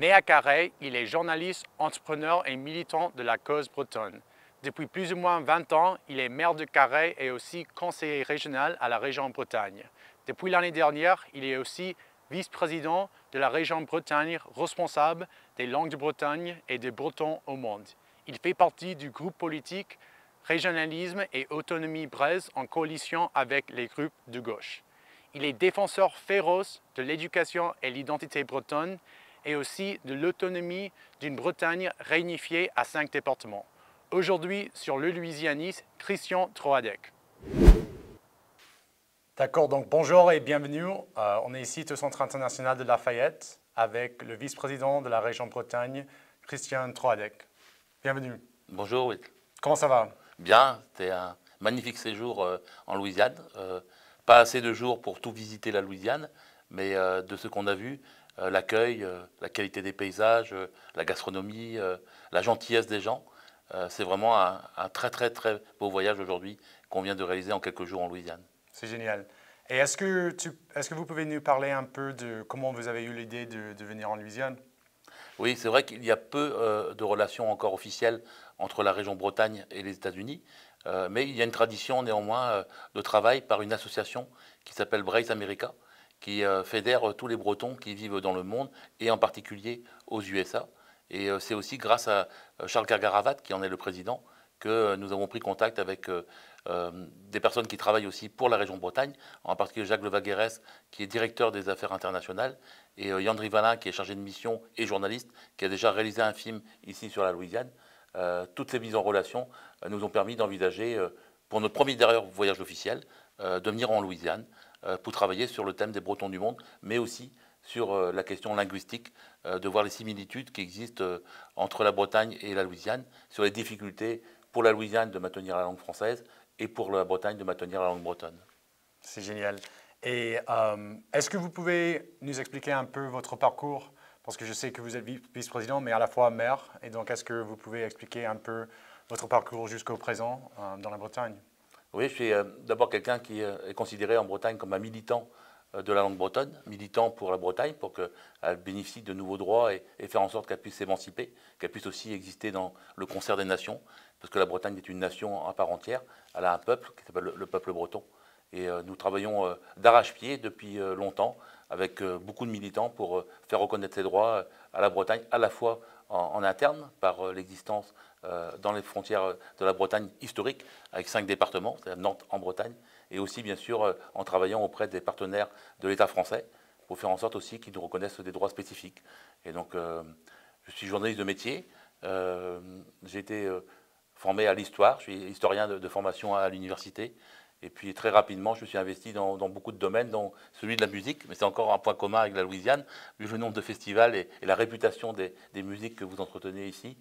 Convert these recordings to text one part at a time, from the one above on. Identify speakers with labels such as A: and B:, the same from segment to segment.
A: Né à Carhaix, il est journaliste, entrepreneur et militant de la cause bretonne. Depuis plus ou moins 20 ans, il est maire de Carhaix et aussi conseiller régional à la région Bretagne. Depuis l'année dernière, il est aussi vice-président de la région Bretagne, responsable des langues de Bretagne et des Bretons au monde. Il fait partie du groupe politique Régionalisme et Autonomie Bresse en coalition avec les groupes de gauche. Il est défenseur féroce de l'éducation et l'identité bretonne et aussi de l'autonomie d'une Bretagne réunifiée à 5 départements. Aujourd'hui, sur le Louisianiste, Christian Troadec. D'accord, donc bonjour et bienvenue. On est ici au Centre international de Lafayette avec le vice-président de la région Bretagne, Christian Troadec. Bienvenue.
B: Bonjour, oui.
A: Comment ça va?
B: Bien, c'était un magnifique séjour en Louisiane. Pas assez de jours pour tout visiter la Louisiane, mais de ce qu'on a vu, l'accueil, la qualité des paysages, la gastronomie, la gentillesse des gens, c'est vraiment un très beau voyage aujourd'hui qu'on vient de réaliser en quelques jours en Louisiane.
A: C'est génial. Et est-ce que vous pouvez nous parler un peu de comment vous avez eu l'idée de venir en Louisiane?
B: Oui, c'est vrai qu'il y a peu de relations encore officielles entre la région Bretagne et les États-Unis, mais il y a une tradition néanmoins de travail par une association qui s'appelle Brace America, qui fédère tous les Bretons qui vivent dans le monde et en particulier aux USA. Et c'est aussi grâce à Charles Kergaravat, qui en est le président, que nous avons pris contact avec des personnes qui travaillent aussi pour la région Bretagne, en particulier Jacques Levaguerès, qui est directeur des affaires internationales, et Yann Rivalin, qui est chargé de mission et journaliste, qui a déjà réalisé un film ici sur la Louisiane. Toutes ces mises en relation nous ont permis d'envisager, pour notre premier d'ailleurs voyage officiel, de venir en Louisiane pour travailler sur le thème des Bretons du monde, mais aussi sur la question linguistique, de voir les similitudes qui existent entre la Bretagne et la Louisiane, sur les difficultés pour la Louisiane de maintenir la langue française et pour la Bretagne de maintenir la langue bretonne.
A: C'est génial. Et est-ce que vous pouvez nous expliquer un peu votre parcours? Parce que je sais que vous êtes vice-président, mais à la fois maire. Et donc, est-ce que vous pouvez expliquer un peu votre parcours jusqu'au présent dans la Bretagne?
B: Oui, je suis d'abord quelqu'un qui est considéré en Bretagne comme un militant de la langue bretonne, militant pour la Bretagne, pour qu'elle bénéficie de nouveaux droits et faire en sorte qu'elle puisse s'émanciper, qu'elle puisse aussi exister dans le concert des nations, parce que la Bretagne est une nation à part entière. Elle a un peuple qui s'appelle le peuple breton. Et nous travaillons d'arrache-pied depuis longtemps avec beaucoup de militants pour faire reconnaître ces droits à la Bretagne, à la fois en interne, par l'existence dans les frontières de la Bretagne historique, avec 5 départements, c'est-à-dire Nantes en Bretagne, et aussi bien sûr en travaillant auprès des partenaires de l'État français, pour faire en sorte aussi qu'ils nous reconnaissent des droits spécifiques. Et donc je suis journaliste de métier, j'ai été formé à l'histoire, je suis historien de formation à l'université. Et puis très rapidement, je me suis investi dans beaucoup de domaines, dont celui de la musique, mais c'est encore un point commun avec la Louisiane, vu le nombre de festivals et la réputation des musiques que vous entretenez ici.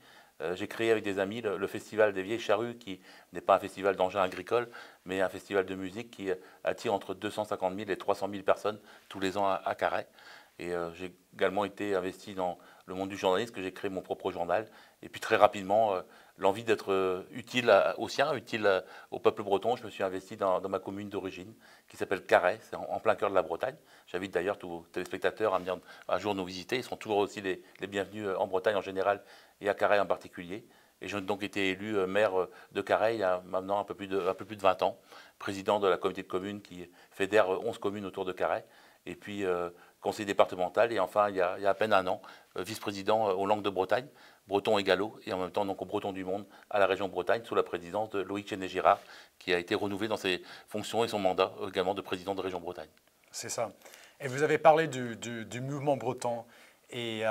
B: J'ai créé avec des amis le Festival des Vieilles Charrues, qui n'est pas un festival d'engins agricoles, mais un festival de musique qui attire entre 250 000 et 300 000 personnes tous les ans à Carhaix. Et j'ai également été investi dans le monde du journalisme, que j'ai créé mon propre journal. Et puis très rapidement, l'envie d'être utile aux siens, utile au peuple breton, je me suis investi dans ma commune d'origine, qui s'appelle Carhaix, c'est en plein cœur de la Bretagne. J'invite d'ailleurs tous vos téléspectateurs à venir un jour nous visiter. Ils sont toujours aussi les bienvenus en Bretagne en général et à Carhaix en particulier. Et j'ai donc été élu maire de Carhaix il y a maintenant un peu plus de 20 ans, président de la communauté de communes qui fédère 11 communes autour de Carhaix. Et puis conseiller départemental, et enfin, il y a à peine un an, vice-président aux langues de Bretagne, breton et gallo, et en même temps donc au Breton du monde, à la région Bretagne, sous la présidence de Loïc Chenet-Girard, qui a été renouvelé dans ses fonctions et son mandat également de président de région Bretagne.
A: C'est ça. Et vous avez parlé du mouvement breton et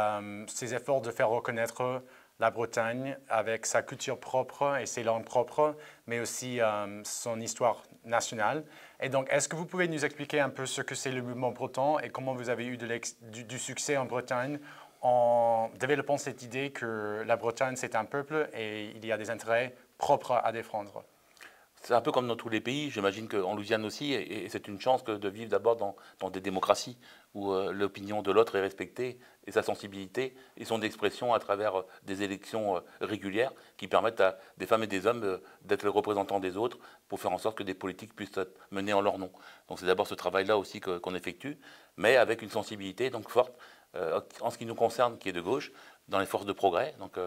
A: ses efforts de faire reconnaître la Bretagne avec sa culture propre et ses langues propres, mais aussi son histoire nationale. Et donc, est-ce que vous pouvez nous expliquer un peu ce que c'est le mouvement breton et comment vous avez eu du succès en Bretagne en développant cette idée que la Bretagne, c'est un peuple et il y a des intérêts propres à défendre?
B: C'est un peu comme dans tous les pays, j'imagine qu'en Louisiane aussi, et c'est une chance de vivre d'abord dans des démocraties où l'opinion de l'autre est respectée et sa sensibilité et son expression à travers des élections régulières qui permettent à des femmes et des hommes d'être les représentants des autres pour faire en sorte que des politiques puissent être menées en leur nom. Donc c'est d'abord ce travail-là aussi qu'on effectue, mais avec une sensibilité donc forte en ce qui nous concerne, qui est de gauche, dans les forces de progrès, donc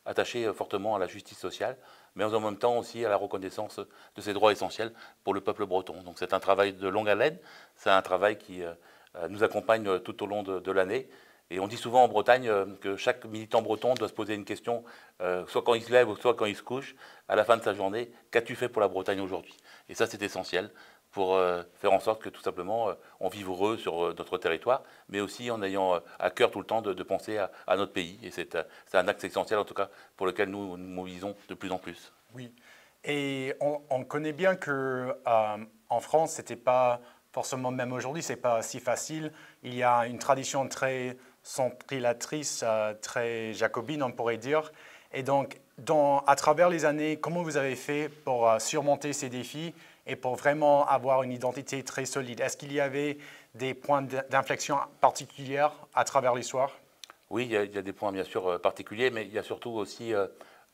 B: attaché fortement à la justice sociale, mais en même temps aussi à la reconnaissance de ses droits essentiels pour le peuple breton. Donc c'est un travail de longue haleine, c'est un travail qui nous accompagne tout au long de l'année. Et on dit souvent en Bretagne que chaque militant breton doit se poser une question, soit quand il se lève ou soit quand il se couche, à la fin de sa journée, qu'as-tu fait pour la Bretagne aujourd'hui? Et ça, c'est essentiel pour faire en sorte que tout simplement on vive heureux sur notre territoire, mais aussi en ayant à cœur tout le temps de penser à notre pays. Et c'est un axe essentiel en tout cas pour lequel nous nous mobilisons de plus en plus.
A: Oui, et on connaît bien que en France, c'était pas forcément, même aujourd'hui, c'est pas si facile. Il y a une tradition très centrilatrice, très jacobine, on pourrait dire. Et donc, à travers les années, comment vous avez fait pour surmonter ces défis et pour vraiment avoir une identité très solide? Est-ce qu'il y avait des points d'inflexion particuliers à travers l'histoire?
B: Oui, il y a des points bien sûr particuliers, mais il y a surtout aussi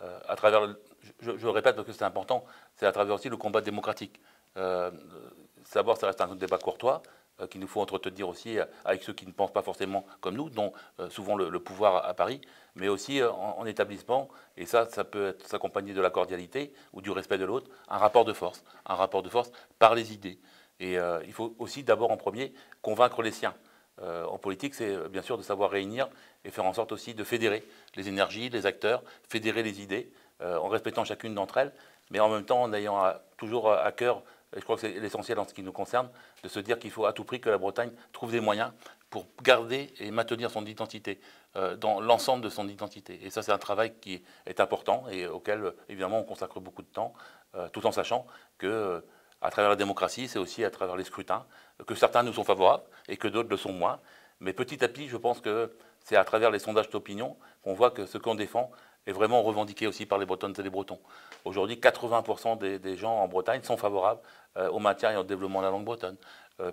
B: à travers, je répète parce que c'est important, c'est à travers aussi le combat démocratique. Savoir, ça reste un débat courtois qu'il nous faut entretenir aussi avec ceux qui ne pensent pas forcément comme nous, dont souvent le pouvoir à Paris, mais aussi en établissement, et ça peut s'accompagner de la cordialité ou du respect de l'autre, un rapport de force par les idées. Et il faut aussi d'abord en premier convaincre les siens. En politique, c'est bien sûr de savoir réunir et faire en sorte aussi de fédérer les énergies, les acteurs, fédérer les idées, en respectant chacune d'entre elles, mais en même temps en ayant toujours à cœur, et je crois que c'est l'essentiel en ce qui nous concerne, de se dire qu'il faut à tout prix que la Bretagne trouve des moyens pour garder et maintenir son identité, dans l'ensemble de son identité. Et ça, c'est un travail qui est important et auquel, évidemment, on consacre beaucoup de temps, tout en sachant que à travers la démocratie, c'est aussi à travers les scrutins, que certains nous sont favorables et que d'autres le sont moins. Mais petit à petit, je pense que c'est à travers les sondages d'opinion qu'on voit que ce qu'on défend est vraiment revendiqué aussi par les Bretonnes et les Bretons. Aujourd'hui, 80% des gens en Bretagne sont favorables au maintien et au développement de la langue bretonne.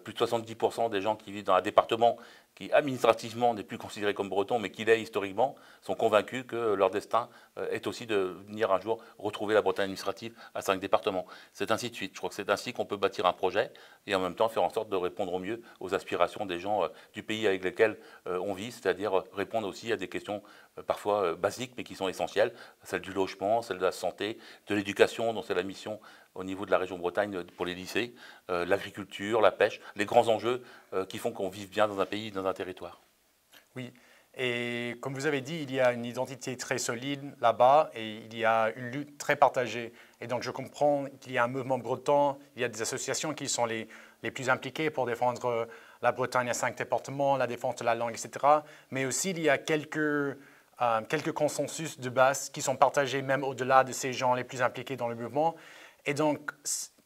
B: Plus de 70% des gens qui vivent dans un département qui administrativement n'est plus considéré comme breton, mais qui l'est historiquement, sont convaincus que leur destin est aussi de venir un jour retrouver la Bretagne administrative à 5 départements. C'est ainsi de suite. Je crois que c'est ainsi qu'on peut bâtir un projet et en même temps faire en sorte de répondre au mieux aux aspirations des gens du pays avec lesquels on vit, c'est-à-dire répondre aussi à des questions parfois basiques, mais qui sont essentielles, celle du logement, celle de la santé, de l'éducation, dont c'est la mission au niveau de la région Bretagne pour les lycées, l'agriculture, la pêche, les grands enjeux qui font qu'on vive bien dans un pays, dans un territoire.
A: Oui, et comme vous avez dit, il y a une identité très solide là-bas et il y a une lutte très partagée. Et donc je comprends qu'il y a un mouvement breton, il y a des associations qui sont les plus impliquées pour défendre la Bretagne à 5 départements, la défense de la langue, etc. Mais aussi il y a quelques consensus de base qui sont partagés même au-delà de ces gens les plus impliqués dans le mouvement. Et donc,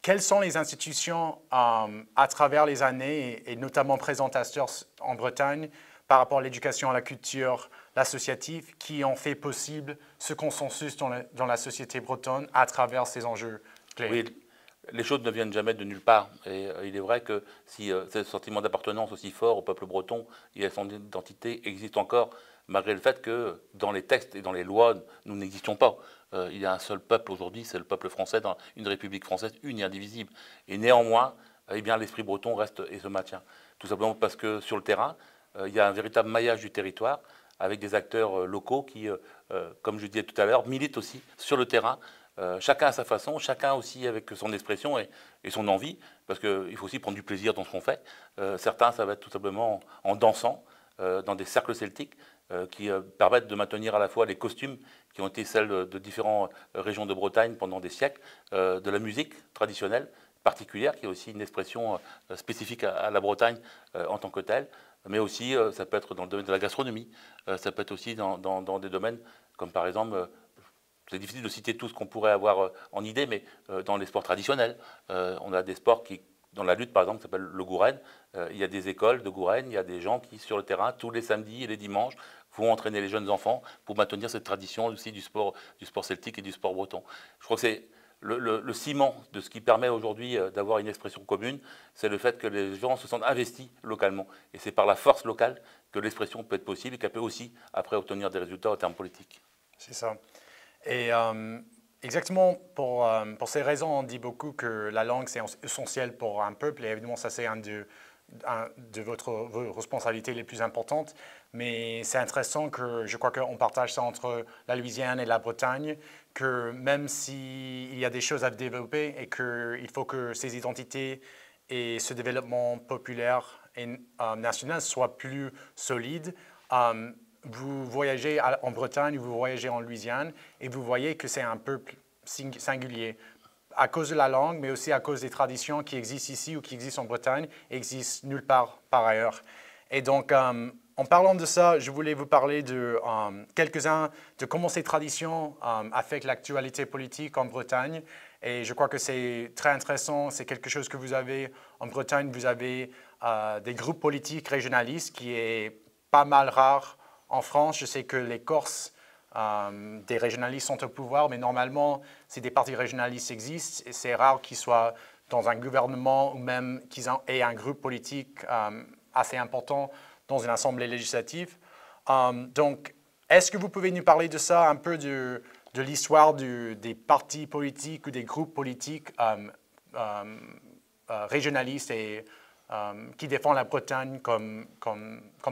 A: quelles sont les institutions à travers les années, et notamment présentateurs en Bretagne, par rapport à l'éducation, à la culture, l'associatif, qui ont fait possible ce consensus dans la société bretonne à travers ces enjeux clés?
B: Oui, les choses ne viennent jamais de nulle part. Et il est vrai que si ce sentiment d'appartenance aussi fort au peuple breton et à son identité existe encore, malgré le fait que dans les textes et dans les lois, nous n'existions pas. Il y a un seul peuple aujourd'hui, c'est le peuple français dans une république française une et indivisible. Et néanmoins, eh bien, l'esprit breton reste et se maintient. Tout simplement parce que sur le terrain, il y a un véritable maillage du territoire avec des acteurs locaux qui, comme je disais tout à l'heure, militent aussi sur le terrain. Chacun à sa façon, chacun aussi avec son expression et son envie, parce qu'il faut aussi prendre du plaisir dans ce qu'on fait. Certains, ça va être tout simplement en dansant dans des cercles celtiques qui permettent de maintenir à la fois les costumes qui ont été celles de différentes régions de Bretagne pendant des siècles, de la musique traditionnelle particulière, qui est aussi une expression spécifique à la Bretagne en tant que telle, mais aussi ça peut être dans le domaine de la gastronomie, ça peut être aussi dans des domaines comme par exemple, c'est difficile de citer tout ce qu'on pourrait avoir en idée, mais dans les sports traditionnels, on a des sports qui, dans la lutte par exemple, qui s'appelle le Gouren, il y a des écoles de Gouren, il y a des gens qui sur le terrain, tous les samedis et les dimanches, vont entraîner les jeunes enfants pour maintenir cette tradition aussi du sport celtique et du sport breton. Je crois que c'est le ciment de ce qui permet aujourd'hui d'avoir une expression commune, c'est le fait que les gens se sentent investis localement. Et c'est par la force locale que l'expression peut être possible et qu'elle peut aussi, après, obtenir des résultats en termes politiques.
A: C'est ça. Et exactement pour ces raisons, on dit beaucoup que la langue, c'est essentiel pour un peuple. Et évidemment, ça, c'est un de vos responsabilités les plus importantes, mais c'est intéressant que je crois qu'on partage ça entre la Louisiane et la Bretagne, que même s'il y a des choses à développer et qu'il faut que ces identités et ce développement populaire et national soient plus solides, vous voyagez en Bretagne, vous voyagez en Louisiane et vous voyez que c'est un peu singulier à cause de la langue, mais aussi à cause des traditions qui existent ici ou qui existent en Bretagne et existent nulle part par ailleurs. Et donc, en parlant de ça, je voulais vous parler de quelques-uns de comment ces traditions affectent l'actualité politique en Bretagne. Et je crois que c'est très intéressant, c'est quelque chose que vous avez en Bretagne. Vous avez des groupes politiques régionalistes qui est pas mal rare en France. Je sais que les Corses, des régionalistes sont au pouvoir, mais normalement, si des partis régionalistes existent, c'est rare qu'ils soient dans un gouvernement ou même qu'ils aient un groupe politique assez important dans une assemblée législative. Donc, est-ce que vous pouvez nous parler de ça, un peu de l'histoire des partis politiques ou des groupes politiques régionalistes et qui défendent la Bretagne comme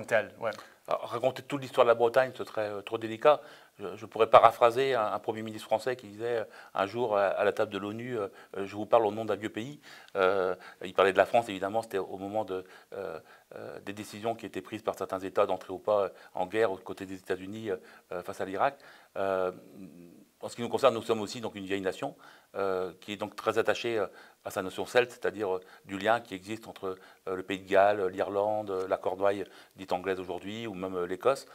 A: telle? Ouais.
B: Alors, raconter toute l'histoire de la Bretagne, ce serait trop délicat. Je pourrais paraphraser un Premier ministre français qui disait un jour à la table de l'ONU, je vous parle au nom d'un vieux pays. Il parlait de la France, évidemment, c'était au moment des décisions qui étaient prises par certains États d'entrer ou pas en guerre aux côtés des États-Unis face à l'Irak. En ce qui nous concerne, nous sommes aussi donc une vieille nation qui est donc très attachée à sa notion celte, c'est-à-dire du lien qui existe entre le Pays de Galles, l'Irlande, la Cornouaille dite anglaise aujourd'hui, ou même l'Écosse.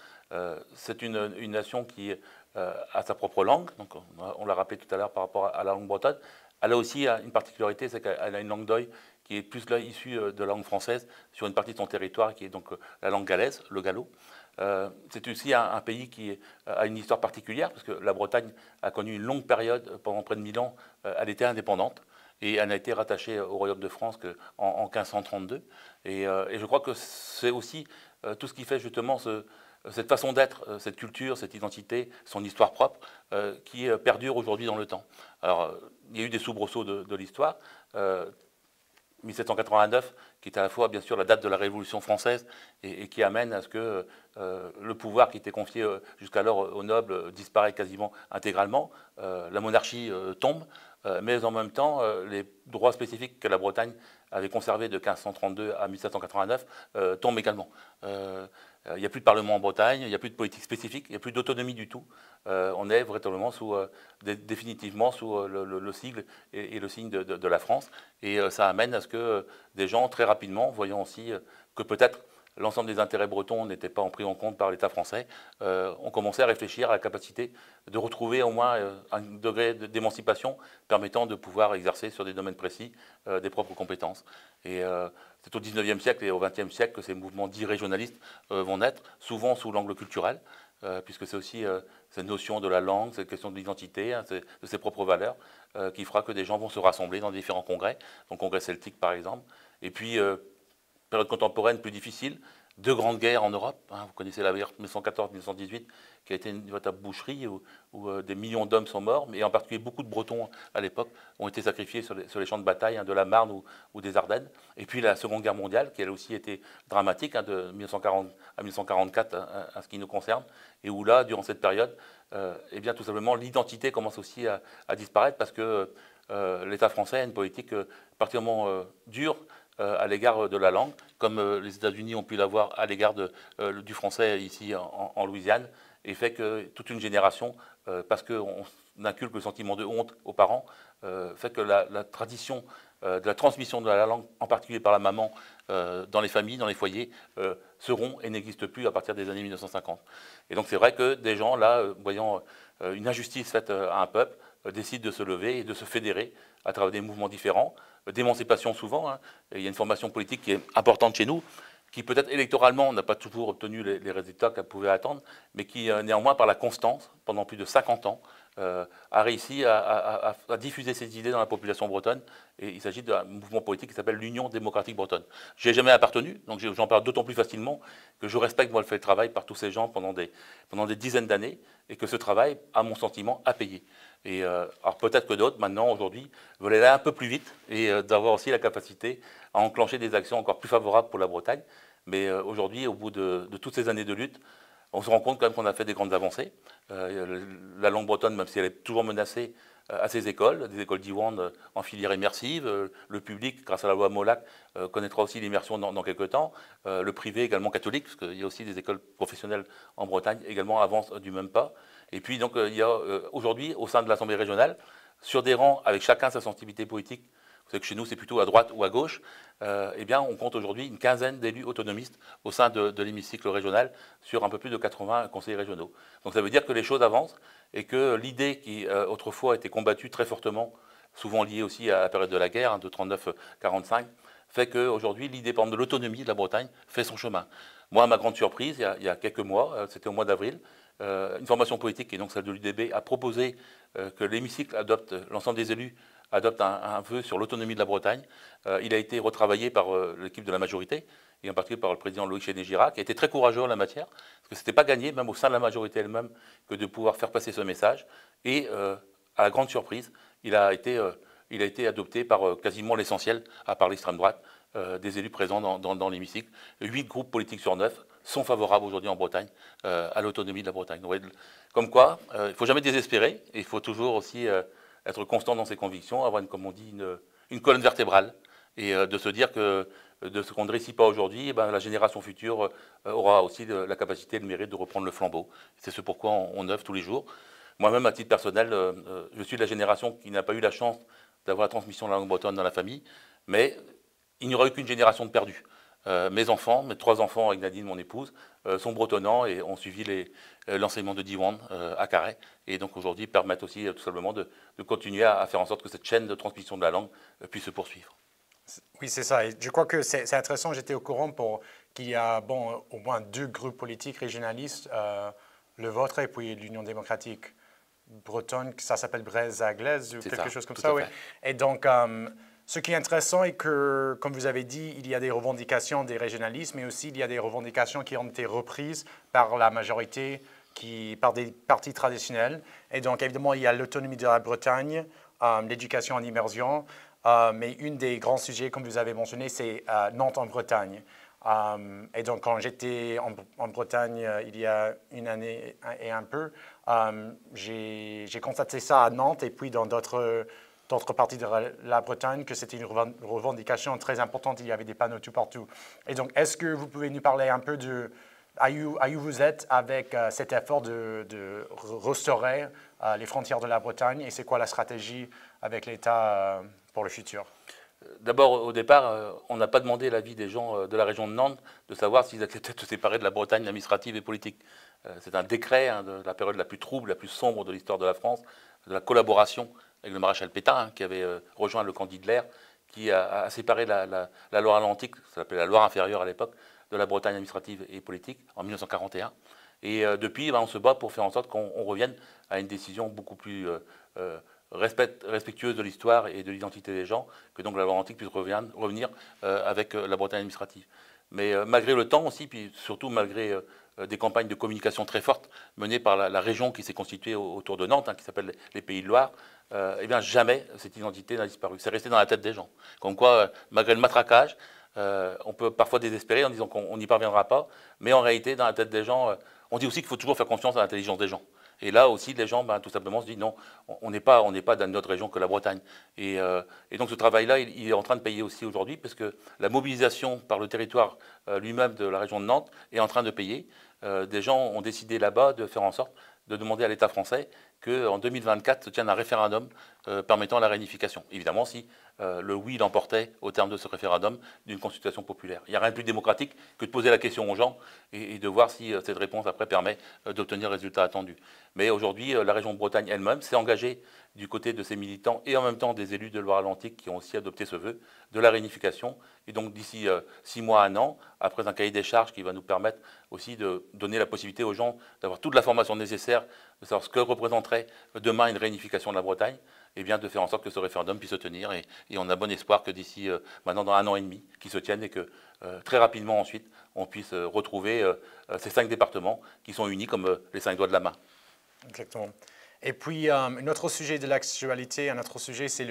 B: C'est une nation qui a sa propre langue, donc on l'a rappelé tout à l'heure par rapport à la langue bretonne. Elle a aussi une particularité, c'est qu'elle a une langue d'oï qui est plus là issue de la langue française sur une partie de son territoire, qui est donc la langue galaise, le gallo. C'est aussi un pays qui a une histoire particulière, parce que la Bretagne a connu une longue période, pendant près de 1000 ans, elle était indépendante, et elle n'a été rattachée au Royaume de France qu'en 1532. Et je crois que c'est aussi tout ce qui fait justement cette façon d'être, cette culture, cette identité, son histoire propre, qui perdure aujourd'hui dans le temps. Alors, il y a eu des soubresauts de l'histoire. 1789, qui est à la fois bien sûr la date de la Révolution française et qui amène à ce que le pouvoir qui était confié jusqu'alors aux nobles disparaît quasiment intégralement. La monarchie tombe, mais en même temps, les droits spécifiques que la Bretagne avait conservés de 1532 à 1789 tombent également. Il n'y a plus de parlement en Bretagne, il n'y a plus de politique spécifique, il n'y a plus d'autonomie du tout. On est véritablement définitivement sous le sigle et le signe de la France. Et ça amène à ce que des gens, très rapidement, voyant aussi que peut-être l'ensemble des intérêts bretons n'étaient pas pris en compte par l'État français, ont commencé à réfléchir à la capacité de retrouver au moins un degré d'émancipation permettant de pouvoir exercer sur des domaines précis des propres compétences. Et c'est au XIXe siècle et au XXe siècle que ces mouvements dits régionalistes vont naître, souvent sous l'angle culturel, puisque c'est aussi cette notion de la langue, cette question de l'identité, hein, de ses propres valeurs, qui fera que des gens vont se rassembler dans différents congrès, donc congrès celtique par exemple. Et puis, période contemporaine plus difficile, deux grandes guerres en Europe. Hein, vous connaissez la guerre 1914-1918, qui a été une véritable boucherie où des millions d'hommes sont morts, mais en particulier beaucoup de Bretons à l'époque ont été sacrifiés sur les champs de bataille, hein, de la Marne ou des Ardennes. Et puis la Seconde Guerre mondiale, qui elle aussi été dramatique, hein, de 1940 à 1944, à ce qui nous concerne, et où là, durant cette période, eh bien, tout simplement, l'identité commence aussi à disparaître parce que l'État français a une politique particulièrement dure à l'égard de la langue, comme les États-Unis ont pu l'avoir à l'égard du français ici en Louisiane, et fait que toute une génération, parce qu'on inculque le sentiment de honte aux parents, fait que la tradition de la transmission de la langue, en particulier par la maman, dans les familles, dans les foyers, seront et n'existent plus à partir des années 1950. Et donc c'est vrai que des gens, là, voyant une injustice faite à un peuple, décident de se lever et de se fédérer à travers des mouvements différents, d'émancipation souvent. Hein. Il y a une formation politique qui est importante chez nous, qui peut-être électoralement n'a pas toujours obtenu les résultats qu'elle pouvait attendre, mais qui néanmoins par la constance, pendant plus de 50 ans, a réussi à diffuser ses idées dans la population bretonne. Et il s'agit d'un mouvement politique qui s'appelle l'Union démocratique bretonne. Je n'y ai jamais appartenu, donc j'en parle d'autant plus facilement que je respecte moi le travail par tous ces gens pendant des dizaines d'années, et que ce travail, à mon sentiment, a payé. Et alors peut-être que d'autres, maintenant, aujourd'hui, veulent aller un peu plus vite et d'avoir aussi la capacité à enclencher des actions encore plus favorables pour la Bretagne. Mais aujourd'hui, au bout de toutes ces années de lutte, on se rend compte quand même qu'on a fait des grandes avancées. La langue bretonne, même si elle est toujours menacée, à ces écoles, des écoles d'Iwan en filière immersive. Le public, grâce à la loi Molac, connaîtra aussi l'immersion dans quelques temps. Le privé également catholique, parce qu'il y a aussi des écoles professionnelles en Bretagne, également avancent du même pas. Et puis donc il y a aujourd'hui, au sein de l'Assemblée régionale, sur des rangs avec chacun sa sensibilité politique, vous savez que chez nous c'est plutôt à droite ou à gauche, eh bien on compte aujourd'hui une quinzaine d'élus autonomistes au sein de l'hémicycle régional sur un peu plus de 80 conseillers régionaux. Donc ça veut dire que les choses avancent et que l'idée qui autrefois était combattue très fortement, souvent liée aussi à la période de la guerre, de 39-45, fait qu'aujourd'hui l'idée de l'autonomie de la Bretagne fait son chemin. Moi, à ma grande surprise, il y a quelques mois, c'était au mois d'avril, une formation politique, et donc celle de l'UDB, a proposé que l'hémicycle adopte, l'ensemble des élus adopte un vœu sur l'autonomie de la Bretagne. Il a été retravaillé par l'équipe de la majorité, et en particulier par le président Loïc Chéné-Girac, qui a été très courageux en la matière, parce que ce n'était pas gagné, même au sein de la majorité elle-même, que de pouvoir faire passer ce message. Et à la grande surprise, il a été adopté par quasiment l'essentiel, à part l'extrême droite, des élus présents dans l'hémicycle. 8 groupes politiques sur 9 sont favorables aujourd'hui en Bretagne à l'autonomie de la Bretagne. Donc, comme quoi, il ne faut jamais désespérer, et il faut toujours aussi être constant dans ses convictions, avoir, comme on dit, une colonne vertébrale, et de se dire que de ce qu'on ne réussit pas aujourd'hui, eh ben, la génération future aura aussi la capacité et le mérite de reprendre le flambeau. C'est ce pourquoi on œuvre tous les jours. Moi-même, à titre personnel, je suis de la génération qui n'a pas eu la chance d'avoir la transmission de la langue bretonne dans la famille, mais il n'y aura eu qu'une génération de perdus. Mes enfants, mes 3 enfants avec Nadine, mon épouse, sont bretonnants et ont suivi l'enseignement de Diwan à Carhaix. Et donc aujourd'hui permettent aussi tout simplement de continuer à faire en sorte que cette chaîne de transmission de la langue puisse se poursuivre.
A: Oui, c'est ça. Et je crois que c'est intéressant. J'étais au courant qu'il y a au moins 2 groupes politiques régionalistes, le vôtre et puis l'Union démocratique bretonne, ça s'appelle Braise Anglaise ou quelque chose comme ça. Oui. Et donc, ce qui est intéressant est que, comme vous avez dit, il y a des revendications des régionalistes, mais aussi il y a des revendications qui ont été reprises par la majorité, par des partis traditionnels. Et donc, évidemment, il y a l'autonomie de la Bretagne, l'éducation en immersion, mais un des grands sujets, comme vous avez mentionné, c'est Nantes en Bretagne. Et donc, quand j'étais en Bretagne il y a une année et un peu, j'ai constaté ça à Nantes et puis dans d'autres parties de la Bretagne que c'était une revendication très importante. Il y avait des panneaux tout partout. Et donc, est-ce que vous pouvez nous parler un peu de où vous êtes avec cet effort de restaurer les frontières de la Bretagne et c'est quoi la stratégie avec l'État pour le futur?
B: D'abord, au départ, on n'a pas demandé l'avis des gens de la région de Nantes de savoir s'ils acceptaient de se séparer de la Bretagne administrative et politique. C'est un décret de la période la plus trouble, la plus sombre de l'histoire de la France, de la collaboration avec le maréchal Pétain, qui avait rejoint le camp d'Hitler, qui a séparé la Loire-Atlantique, ça s'appelait la Loire inférieure à l'époque, de la Bretagne administrative et politique en 1941. Et depuis, on se bat pour faire en sorte qu'on revienne à une décision beaucoup plus respectueuse de l'histoire et de l'identité des gens, que donc la Loire-Atlantique puisse revenir avec la Bretagne administrative. Mais malgré le temps aussi, puis surtout malgré des campagnes de communication très fortes menées par la région qui s'est constituée autour de Nantes, qui s'appelle les Pays de Loire, eh bien jamais cette identité n'a disparu. C'est resté dans la tête des gens. Comme quoi, malgré le matraquage, on peut parfois désespérer en disant qu'on n'y parviendra pas, mais en réalité, dans la tête des gens, on dit aussi qu'il faut toujours faire confiance à l'intelligence des gens. Et là aussi, les gens, tout simplement, se disent non, on n'est pas dans une autre région que la Bretagne. Et donc ce travail-là, il est en train de payer aussi aujourd'hui, parce que la mobilisation par le territoire lui-même de la région de Nantes est en train de payer. Des gens ont décidé là-bas de faire en sorte de demander à l'État français qu'en 2024 se tienne un référendum permettant la réunification. Évidemment, si le oui l'emportait au terme de ce référendum d'une consultation populaire. Il n'y a rien de plus démocratique que de poser la question aux gens et de voir si cette réponse après permet d'obtenir le résultat attendu. Mais aujourd'hui, la région de Bretagne elle-même s'est engagée du côté de ses militants et en même temps des élus de Loire-Atlantique qui ont aussi adopté ce vœu de la réunification. Et donc d'ici 6 mois à 1 an, après un cahier des charges qui va nous permettre aussi de donner la possibilité aux gens d'avoir toute l'information nécessaire, de savoir ce que représenterait demain une réunification de la Bretagne, et bien de faire en sorte que ce référendum puisse se tenir. Et on a bon espoir que d'ici maintenant dans 1 an et demi, qu'il se tienne et que très rapidement ensuite, on puisse retrouver ces 5 départements qui sont unis comme les 5 doigts de la main.
A: Exactement. Et puis, un autre sujet de l'actualité, un autre sujet, c'est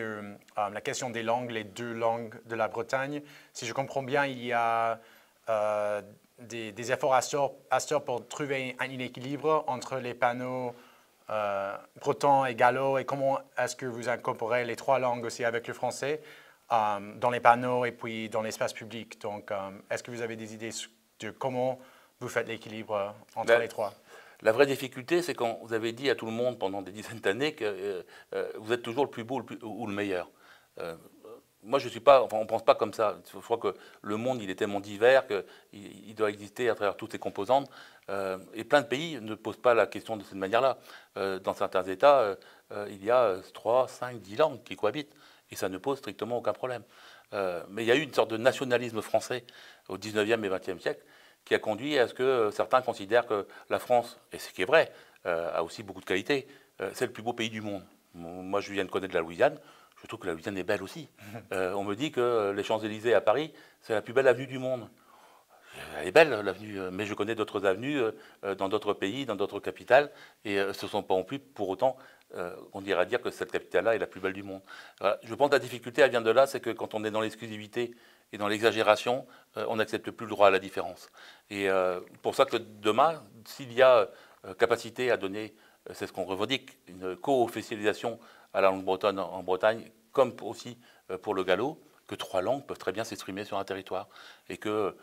A: la question des langues, les deux langues de la Bretagne. Si je comprends bien, il y a des efforts à ce pour trouver un équilibre entre les panneaux breton et gallo, et comment est-ce que vous incorporez les trois langues aussi avec le français dans les panneaux et puis dans l'espace public. Donc, est-ce que vous avez des idées de comment vous faites l'équilibre entre les trois?
B: La vraie difficulté, c'est quand vous avez dit à tout le monde pendant des dizaines d'années que vous êtes toujours le plus beau ou le meilleur. Moi, je suis pas, enfin, on ne pense pas comme ça. Je crois que le monde, il est tellement divers qu'il doit exister à travers toutes ses composantes. Et plein de pays ne posent pas la question de cette manière-là. Dans certains États, il y a 3, 5, 10 langues qui cohabitent. Et ça ne pose strictement aucun problème. Mais il y a eu une sorte de nationalisme français au 19e et 20e siècle qui a conduit à ce que certains considèrent que la France, et ce qui est vrai, a aussi beaucoup de qualités, c'est le plus beau pays du monde. Moi, je viens de connaître la Louisiane. Je trouve que la Louisiane est belle aussi. On me dit que les Champs-Élysées à Paris, c'est la plus belle avenue du monde. Elle est belle, l'avenue, mais je connais d'autres avenues dans d'autres pays, dans d'autres capitales, et ce ne sont pas non plus pour autant, on ira dire que cette capitale-là est la plus belle du monde. Voilà. Je pense que la difficulté, elle vient de là, c'est que quand on est dans l'exclusivité et dans l'exagération, on n'accepte plus le droit à la différence. Et pour ça que demain, s'il y a capacité à donner, c'est ce qu'on revendique, une co-officialisation à la langue bretonne en Bretagne, comme aussi pour le gallo, que 3 langues peuvent très bien s'exprimer sur un territoire. Et que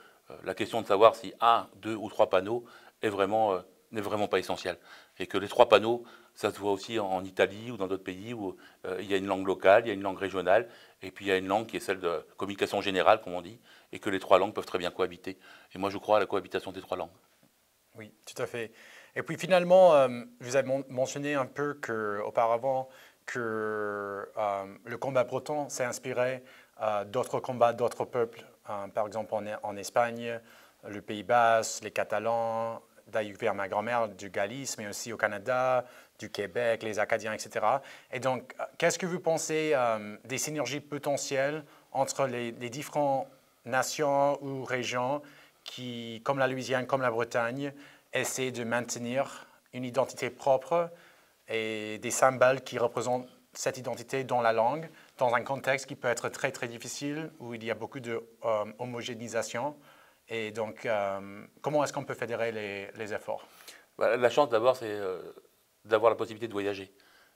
B: la question de savoir si 1, 2 ou 3 panneaux n'est vraiment pas essentielle. Et que les 3 panneaux, ça se voit aussi en Italie ou dans d'autres pays où il y a une langue locale, il y a une langue régionale, et puis il y a une langue qui est celle de communication générale, comme on dit, et que les 3 langues peuvent très bien cohabiter. Et moi, je crois à la cohabitation des 3 langues.
A: Oui, tout à fait. Et puis finalement, vous avez mentionné un peu auparavant que le combat breton s'est inspiré d'autres combats d'autres peuples. Par exemple, en Espagne, le Pays Basque, les Catalans, d'ailleurs ma grand-mère du Galice, mais aussi au Canada, du Québec, les Acadiens, etc. Et donc, qu'est-ce que vous pensez des synergies potentielles entre les différentes nations ou régions qui, comme la Louisiane, comme la Bretagne, essaient de maintenir une identité propre et des symboles qui représentent cette identité dans la langue, dans un contexte qui peut être très, très difficile, où il y a beaucoup de homogénéisation. Et donc, comment est-ce qu'on peut fédérer les efforts?
B: La chance d'abord, c'est d'avoir la possibilité de voyager.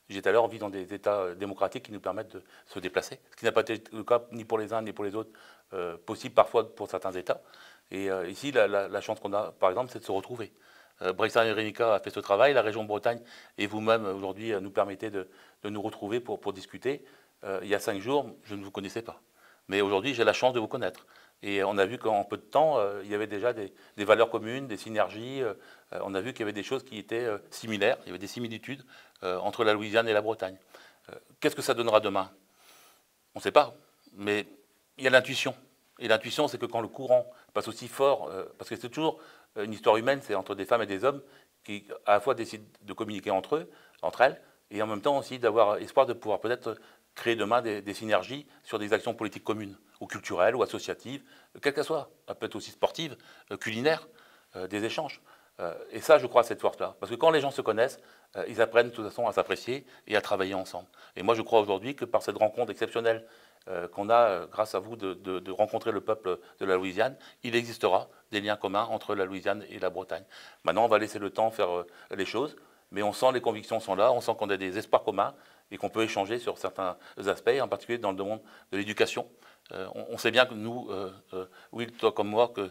B: J'ai tout à l'heure, on vit dans des États démocratiques qui nous permettent de se déplacer, ce qui n'a pas été le cas ni pour les uns ni pour les autres, possible parfois pour certains États. Et ici, la chance qu'on a, par exemple, c'est de se retrouver. Brexit Erika a fait ce travail, la région Bretagne et vous-même aujourd'hui nous permettez de nous retrouver pour discuter. Il y a 5 jours, je ne vous connaissais pas. Mais aujourd'hui, j'ai la chance de vous connaître. Et on a vu qu'en peu de temps, il y avait déjà des valeurs communes, des synergies. On a vu qu'il y avait des choses qui étaient similaires, il y avait des similitudes entre la Louisiane et la Bretagne. Qu'est-ce que ça donnera demain? On ne sait pas, mais il y a l'intuition. Et l'intuition, c'est que quand le courant passe aussi fort, parce que c'est toujours une histoire humaine, c'est entre des femmes et des hommes qui à la fois décident de communiquer entre elles, et en même temps aussi d'avoir espoir de pouvoir peut-être créer demain des synergies sur des actions politiques communes, ou culturelles, ou associatives, quelles qu'elles soient. Ça peut être aussi sportives, culinaires, des échanges. Et ça, je crois à cette force-là. Parce que quand les gens se connaissent, ils apprennent de toute façon à s'apprécier et à travailler ensemble. Et moi, je crois aujourd'hui que par cette rencontre exceptionnelle qu'on a, grâce à vous, de rencontrer le peuple de la Louisiane, il existera des liens communs entre la Louisiane et la Bretagne. Maintenant, on va laisser le temps faire les choses, mais on sent les convictions sont là, on sent qu'on a des espoirs communs et qu'on peut échanger sur certains aspects, en particulier dans le domaine de l'éducation. On sait bien que nous, Will, toi comme moi, que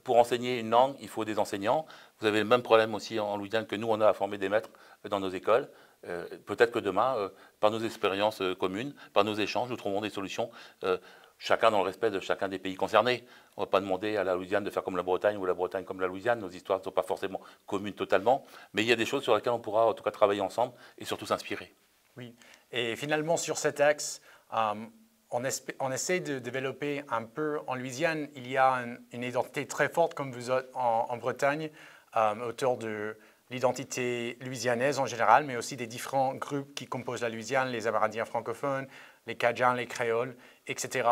B: pour enseigner une langue, il faut des enseignants. Vous avez le même problème aussi en Louisiane que nous, on a à former des maîtres dans nos écoles. Peut-être que demain, par nos expériences communes, par nos échanges, nous trouverons des solutions, chacun dans le respect de chacun des pays concernés. On ne va pas demander à la Louisiane de faire comme la Bretagne ou la Bretagne comme la Louisiane. Nos histoires ne sont pas forcément communes totalement, mais il y a des choses sur lesquelles on pourra en tout cas travailler ensemble et surtout s'inspirer.
A: Oui, et finalement sur cet axe, on essaie de développer un peu, en Louisiane, il y a une identité très forte comme vous êtes en Bretagne, autour de l'identité louisianaise en général, mais aussi des différents groupes qui composent la Louisiane, les Amérindiens francophones, les Cajuns, les Créoles, etc.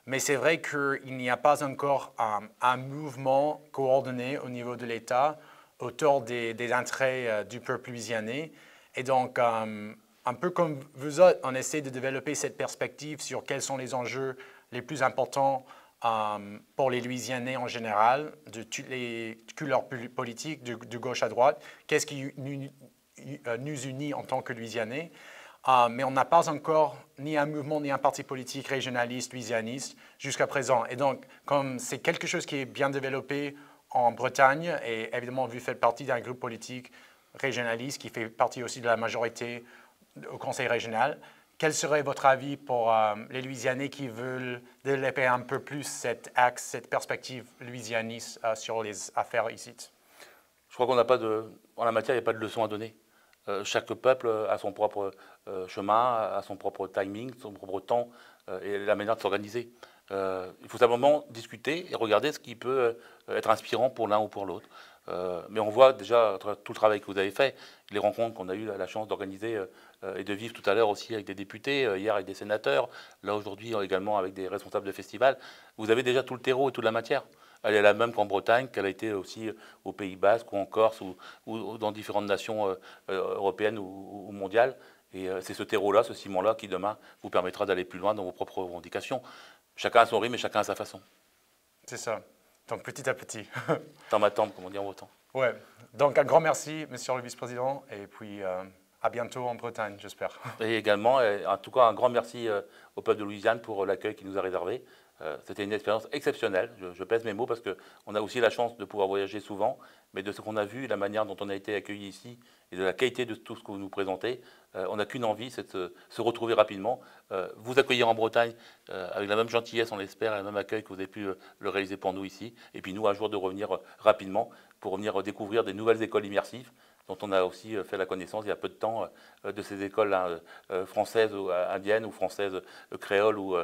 A: Mais c'est vrai qu'il n'y a pas encore un mouvement coordonné au niveau de l'État autour des intérêts du peuple louisianais. Et donc, un peu comme vous autres, on essaie de développer cette perspective sur quels sont les enjeux les plus importants pour les Louisianais en général, de toutes les couleurs politiques, de gauche à droite. Qu'est-ce qui nous unit en tant que Louisianais? Mais on n'a pas encore ni un mouvement ni un parti politique régionaliste, louisianiste jusqu'à présent. Et donc, comme c'est quelque chose qui est bien développé en Bretagne, et évidemment, vous faites partie d'un groupe politique régionaliste qui fait partie aussi de la majorité au Conseil régional, quel serait votre avis pour les Louisianais qui veulent développer un peu plus cet axe, cette perspective louisianiste sur les affaires ici?
B: Je crois qu'on n'a pas de, en la matière, il n'y a pas de leçon à donner. Chaque peuple a son propre chemin, a son propre timing, son propre temps et la manière de s'organiser. Il faut simplement discuter et regarder ce qui peut être inspirant pour l'un ou pour l'autre. Mais on voit déjà tout le travail que vous avez fait, les rencontres qu'on a eu la chance d'organiser et de vivre tout à l'heure aussi avec des députés, hier avec des sénateurs, là aujourd'hui également avec des responsables de festivals. Vous avez déjà tout le terreau et toute la matière. Elle est la même qu'en Bretagne, qu'elle a été aussi au Pays Basque ou en Corse ou dans différentes nations européennes ou mondiales. Et c'est ce terreau-là, ce ciment-là qui demain vous permettra d'aller plus loin dans vos propres revendications. Chacun a son rythme et chacun a sa façon.
A: C'est ça. Donc petit à petit.
B: Dans ma tombe, comme on dit en breton.
A: Ouais. Donc un grand merci, monsieur le vice-président, et puis à bientôt en Bretagne, j'espère.
B: Et également, en tout cas, un grand merci au peuple de Louisiane pour l'accueil qu'il nous a réservé. C'était une expérience exceptionnelle, je pèse mes mots parce qu'on a aussi la chance de pouvoir voyager souvent, mais de ce qu'on a vu, la manière dont on a été accueillis ici et de la qualité de tout ce que vous nous présentez, on n'a qu'une envie, c'est de se retrouver rapidement, vous accueillir en Bretagne avec la même gentillesse, on l'espère, et le même accueil que vous avez pu le réaliser pour nous ici, et puis nous, un jour, de revenir rapidement pour venir découvrir des nouvelles écoles immersives, dont on a aussi fait la connaissance il y a peu de temps de ces écoles françaises ou indiennes ou françaises créoles ou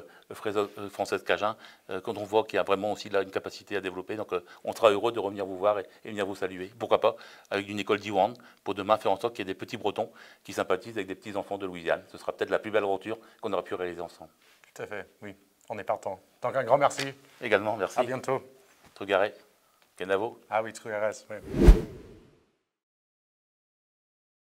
B: françaises cajun, quand on voit qu'il y a vraiment aussi là une capacité à développer. Donc on sera heureux de revenir vous voir et venir vous saluer. Pourquoi pas avec une école d'Iwan pour demain faire en sorte qu'il y ait des petits Bretons qui sympathisent avec des petits enfants de Louisiane. Ce sera peut-être la plus belle aventure qu'on aura pu réaliser ensemble.
A: Tout à fait, oui, on est partant. Donc un grand merci.
B: Également, merci.
A: À bientôt.
B: Trugaret, Kenavo.
A: Ah oui, Trugaret, oui.